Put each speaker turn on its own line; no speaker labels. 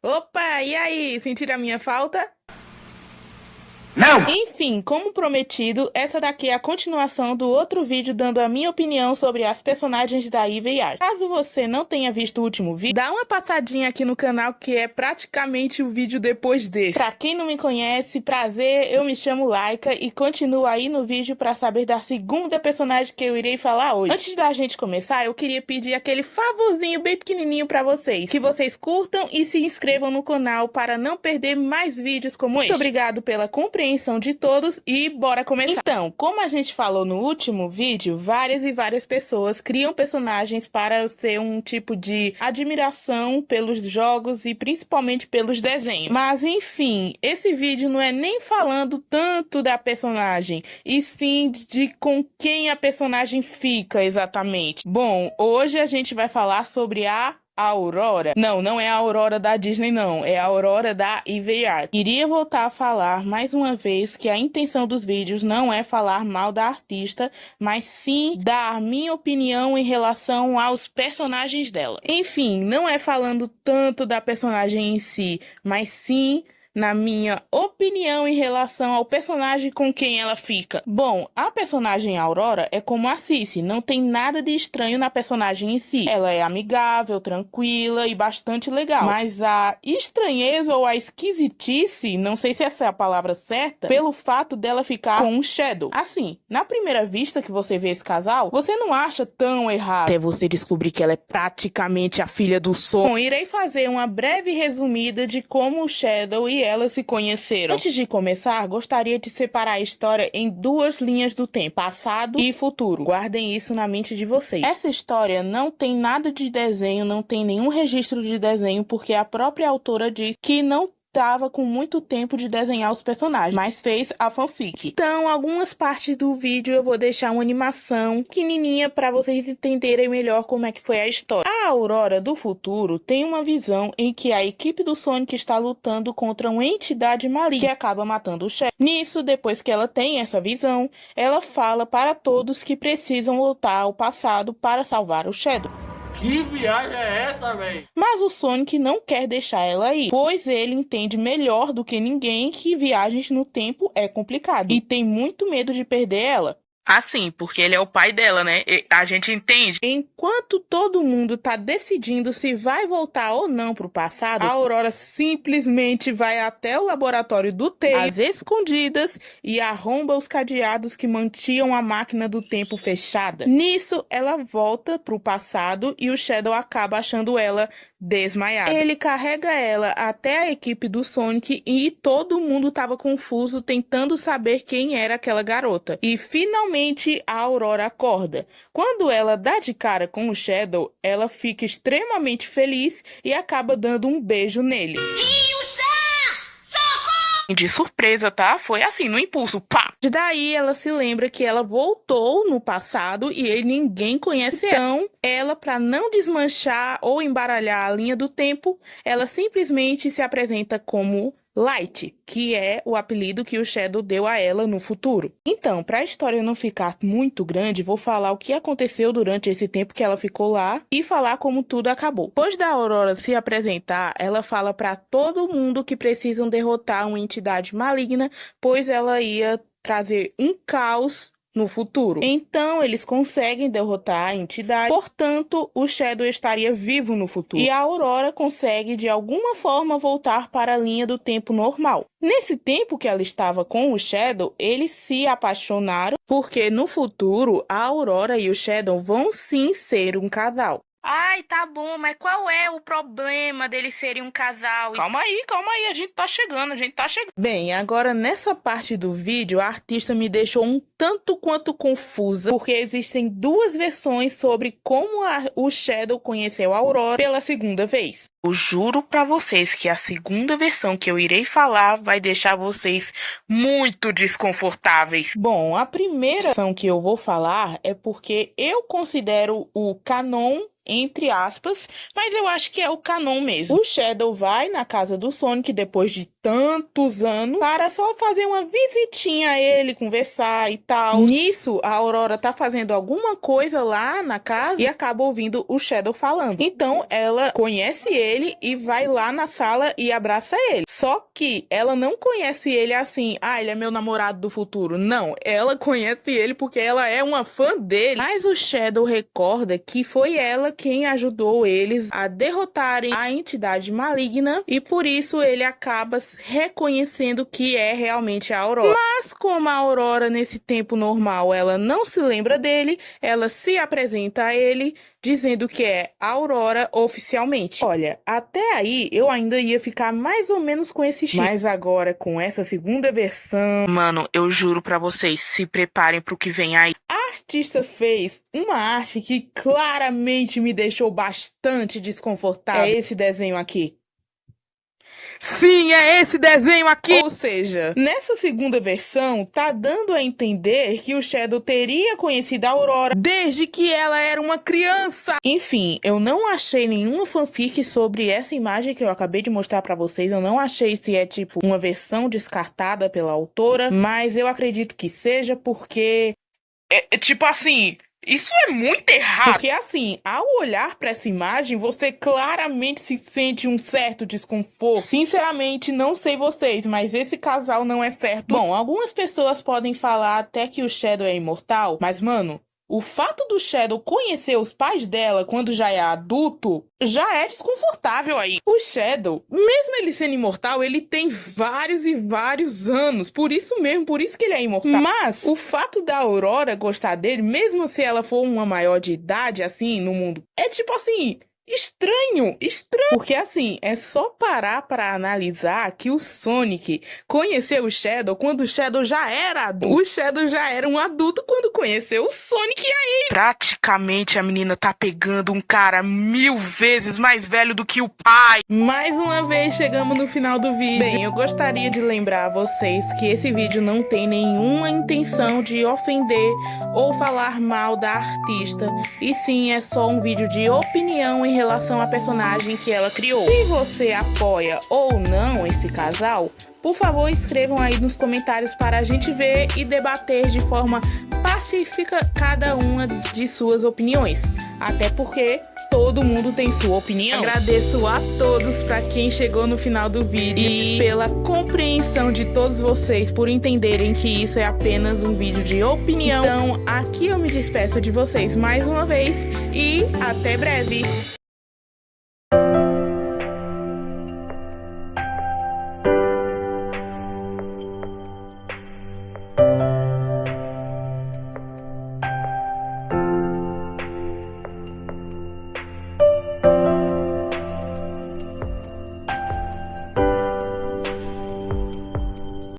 Opa, e aí? Sentiram a minha falta?
Não!
Enfim, como prometido, essa daqui é a continuação do outro vídeo dando a minha opinião sobre as personagens da Eva e Ash. Caso você não tenha visto o último vídeo, dá uma passadinha aqui no canal que é praticamente o vídeo depois desse. Pra quem não me conhece, prazer, eu me chamo Laika e continuo aí no vídeo pra saber da segunda personagem que eu irei falar hoje. Antes da gente começar, eu queria pedir aquele favorzinho bem pequenininho pra vocês, que vocês curtam e se inscrevam no canal para não perder mais vídeos como este. Muito obrigado pela compreensão de todos e bora começar. Então, como a gente falou no último vídeo, várias e várias pessoas criam personagens para ter um tipo de admiração pelos jogos e principalmente pelos desenhos. Mas enfim, esse vídeo não é nem falando tanto da personagem, e sim de com quem a personagem fica exatamente. Bom, hoje a gente vai falar sobre a Aurora. Não é a Aurora da Disney, não. É a Aurora da Eva e Ash. Iria voltar a falar mais uma vez que a intenção dos vídeos não é falar mal da artista, mas sim dar minha opinião em relação aos personagens dela. Enfim, não é falando tanto da personagem em si, mas sim na minha opinião em relação ao personagem com quem ela fica. Bom, a personagem Aurora é como a Cici, não tem nada de estranho na personagem em si. Ela é amigável, tranquila e bastante legal. Mas a estranheza ou a esquisitice, não sei se essa é a palavra certa, pelo fato dela ficar com um Shadow. Assim, na primeira vista que você vê esse casal, você não acha tão errado, até você descobrir que ela é praticamente a filha do Sol. Bom, irei fazer uma breve resumida de como o Shadow e elas se conheceram. Antes de começar, gostaria de separar a história em duas linhas do tempo, passado e futuro. Guardem isso na mente de vocês. Essa história não tem nada de desenho, não tem nenhum registro de desenho, porque a própria autora diz que não tava com muito tempo de desenhar os personagens, mas fez a fanfic. Então, algumas partes do vídeo eu vou deixar uma animação pequenininha para vocês entenderem melhor como é que foi a história. A Aurora do futuro tem uma visão em que a equipe do Sonic está lutando contra uma entidade maligna que acaba matando o chefe. Nisso, depois que ela tem essa visão, ela fala para todos que precisam voltar ao passado para salvar o Shadow.
Que viagem é essa, velho?
Mas o Sonic não quer deixar ela ir, pois ele entende melhor do que ninguém que viagens no tempo é complicado e tem muito medo de perder ela. Assim, porque ele é o pai dela, né? A gente entende. Enquanto todo mundo tá decidindo se vai voltar ou não pro passado, a Aurora simplesmente vai até o laboratório do Tails, às escondidas, e arromba os cadeados que mantinham a máquina do tempo fechada. Nisso, ela volta pro passado e o Shadow acaba achando ela desmaiada. Ele carrega ela até a equipe do Sonic e todo mundo tava confuso tentando saber quem era aquela garota. E finalmente a Aurora acorda. Quando ela dá de cara com o Shadow, ela fica extremamente feliz e acaba dando um beijo nele. De surpresa, tá? Foi assim, no impulso, pá! Daí ela se lembra que ela voltou no passado e ninguém conhece ela. Então, ela, pra não desmanchar ou embaralhar a linha do tempo, ela simplesmente se apresenta como Light, que é o apelido que o Shadow deu a ela no futuro. Então, para a história não ficar muito grande, vou falar o que aconteceu durante esse tempo que ela ficou lá e falar como tudo acabou. Depois da Aurora se apresentar, ela fala para todo mundo que precisam derrotar uma entidade maligna, pois ela ia trazer um caos no futuro. Então, eles conseguem derrotar a entidade, portanto, o Shadow estaria vivo no futuro. E a Aurora consegue, de alguma forma, voltar para a linha do tempo normal. Nesse tempo que ela estava com o Shadow, eles se apaixonaram, porque no futuro, a Aurora e o Shadow vão sim ser um casal. Ai, tá bom, mas qual é o problema deles serem um casal? Calma aí, a gente tá chegando. Bem, agora nessa parte do vídeo, a artista me deixou um tanto quanto confusa, porque existem duas versões sobre como o Shadow conheceu a Aurora pela segunda vez. Eu juro pra vocês que a segunda versão que eu irei falar vai deixar vocês muito desconfortáveis. Bom, a primeira versão que eu vou falar é porque eu considero o canon entre aspas, mas eu acho que é o canon mesmo. O Shadow vai na casa do Sonic depois de tantos anos para só fazer uma visitinha a ele, conversar e tal. Nisso, a Aurora tá fazendo alguma coisa lá na casa e acaba ouvindo o Shadow falando. Então, ela conhece ele e vai lá na sala e abraça ele. Só que ela não conhece ele assim, ele é meu namorado do futuro. Não, ela conhece ele porque ela é uma fã dele. Mas o Shadow recorda que foi ela quem ajudou eles a derrotarem a entidade maligna e por isso ele acaba reconhecendo que é realmente a Aurora. Mas como a Aurora nesse tempo normal ela não se lembra dele, ela se apresenta a ele dizendo que é a Aurora oficialmente. Olha, até aí eu ainda ia ficar mais ou menos com esse chip. Mas agora com essa segunda versão, mano, eu juro pra vocês, se preparem pro que vem aí. A artista fez uma arte que claramente me deixou bastante desconfortável. É esse desenho aqui. Sim, é esse desenho aqui! Ou seja, nessa segunda versão, tá dando a entender que o Shadow teria conhecido a Aurora desde que ela era uma criança. Enfim, eu não achei nenhuma fanfic sobre essa imagem que eu acabei de mostrar pra vocês. Eu não achei se é tipo uma versão descartada pela autora, mas eu acredito que seja porque... tipo assim... Isso é muito errado. Porque assim, ao olhar pra essa imagem, você claramente se sente um certo desconforto. Sinceramente, não sei vocês, mas esse casal não é certo. Bom, algumas pessoas podem falar até que o Shadow é imortal, mas mano, o fato do Shadow conhecer os pais dela quando já é adulto, já é desconfortável aí. O Shadow, mesmo ele sendo imortal, ele tem vários e vários anos. Por isso mesmo, por isso que ele é imortal. Mas o fato da Aurora gostar dele, mesmo se ela for uma maior de idade, assim, no mundo, é tipo assim... Estranho. Porque assim, é só parar pra analisar que o Sonic conheceu o Shadow quando o Shadow já era adulto. O Shadow já era um adulto quando conheceu o Sonic e aí... Praticamente a menina tá pegando um cara 1000 vezes mais velho do que o pai. Mais uma vez chegamos no final do vídeo. Bem, eu gostaria de lembrar a vocês que esse vídeo não tem nenhuma intenção de ofender ou falar mal da artista. E sim, é só um vídeo de opinião em relação à personagem que ela criou. Se você apoia ou não esse casal, por favor escrevam aí nos comentários para a gente ver e debater de forma pacífica cada uma de suas opiniões. Até porque todo mundo tem sua opinião. Agradeço a todos para quem chegou no final do vídeo e pela compreensão de todos vocês por entenderem que isso é apenas um vídeo de opinião. Então aqui eu me despeço de vocês mais uma vez e até breve.